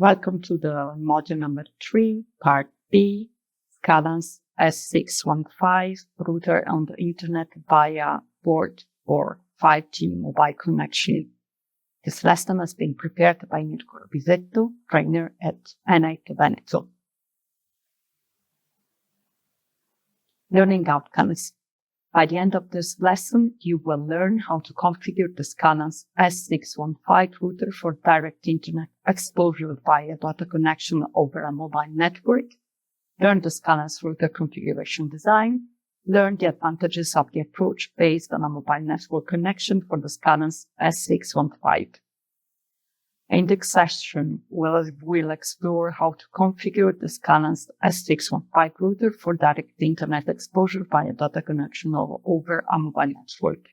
Welcome to the module number 3, part B, Scalance S615 router on the internet via port or 5G mobile connection. This lesson has been prepared by Mirko Bisetto, trainer at NIT Veneto. Learning outcomes. By the end of this lesson, you will learn how to configure the Scalance S615 router for direct internet exposure via data connection over a mobile network, learn the Scalance router configuration design, learn the advantages of the approach based on a mobile network connection for the Scalance S615. In this session, we'll explore how to configure the Scalance S615 router for direct internet exposure via data connection over a mobile network.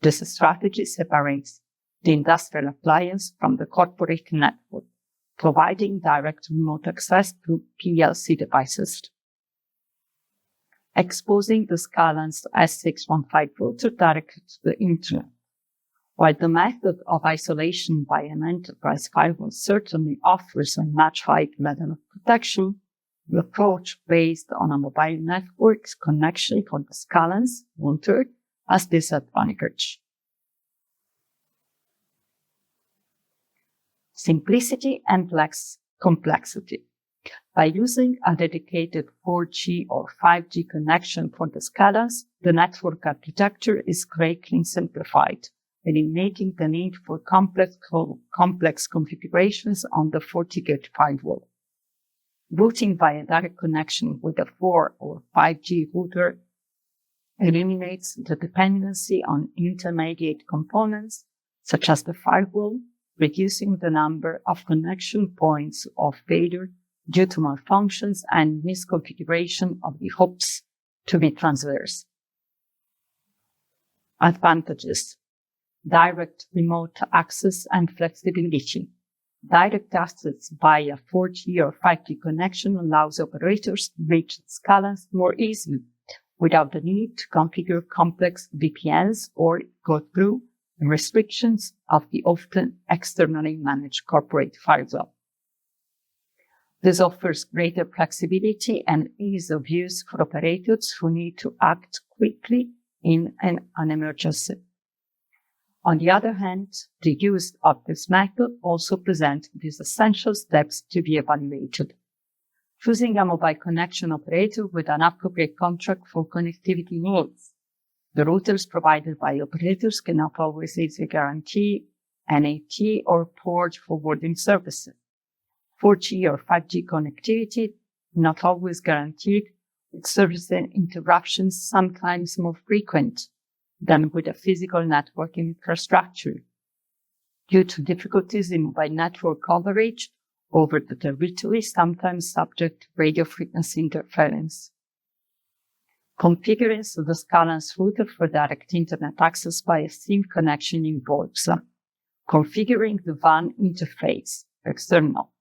This strategy separates the industrial appliance from the corporate network, providing direct remote access to PLC devices. Exposing the Scalance S615 router directly to the internet. While the method of isolation by an enterprise firewall certainly offers a much higher level of protection, the approach based on a mobile network's connection for the Scalance router has this advantage. Simplicity and less complexity. By using a dedicated 4G or 5G connection for the Scalance, the network architecture is greatly simplified, eliminating the need for complex configurations on the FortiGate firewall. Routing via direct connection with a 4 or 5G router eliminates the dependency on intermediate components, such as the firewall, reducing the number of connection points of failure due to malfunctions and misconfiguration of the hops to be transversed. Advantages. Direct remote access and flexibility. Direct access via 4G or 5G connection allows operators to reach Scalance more easily without the need to configure complex VPNs or go through the restrictions of the often externally managed corporate firewall. This offers greater flexibility and ease of use for operators who need to act quickly in an emergency. On the other hand, the use of this method also presents these essential steps to be evaluated. Choosing a mobile connection operator with an appropriate contract for connectivity needs. The routers provided by operators cannot always easily guarantee NAT or port forwarding services. 4G or 5G connectivity not always guaranteed, with service interruptions sometimes more frequent than with a physical network infrastructure. Due to difficulties in mobile network coverage over the territory, sometimes subject to radio frequency interference. Configuring the Scalance router for direct internet access by a SIM connection involves configuring the WAN interface, external.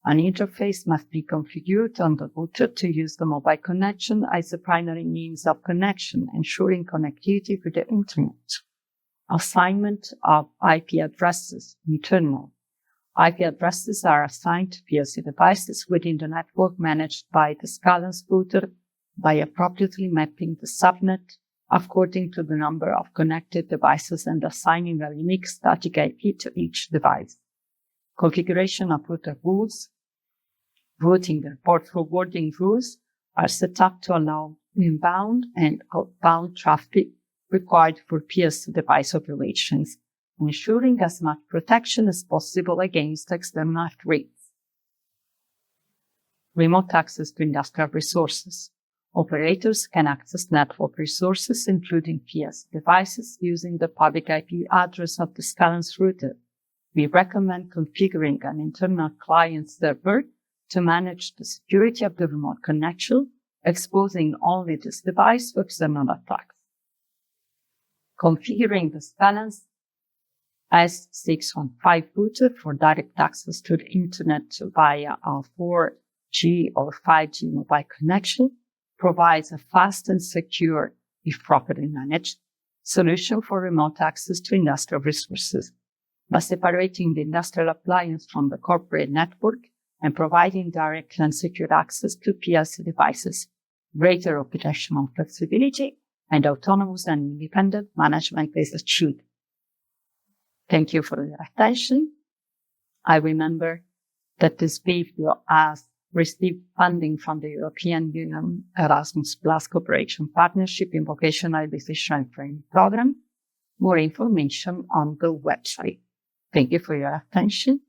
An interface must be configured on the router to use the mobile connection as the primary means of connection, ensuring connectivity with the internet. Assignment of IP addresses, internal. IP addresses are assigned to PLC devices within the network managed by the Scalance router by appropriately mapping the subnet according to the number of connected devices and assigning a unique static IP to each device. Configuration of router rules. Routing and port forwarding rules are set up to allow inbound and outbound traffic required for PLC device operations, ensuring as much protection as possible against external threats. Remote access to industrial resources. Operators can access network resources, including PLC devices, using the public IP address of the Scalance router. We recommend configuring an internal client server to manage the security of the remote connection, exposing only this device to external attacks. Configuring the Scalance S615 router for direct access to the internet via a 4G or 5G mobile connection provides a fast and secure, if properly managed, solution for remote access to industrial resources. by separating the industrial appliance from the corporate network and providing direct and secure access to PLC devices, greater operational flexibility, and autonomous and independent management is achieved. Thank you for your attention. I remember that this video has received funding from the European Union Erasmus Plus Cooperation Partnership in Vocational Decision and Training Program. More information on the website. Thank you for your attention.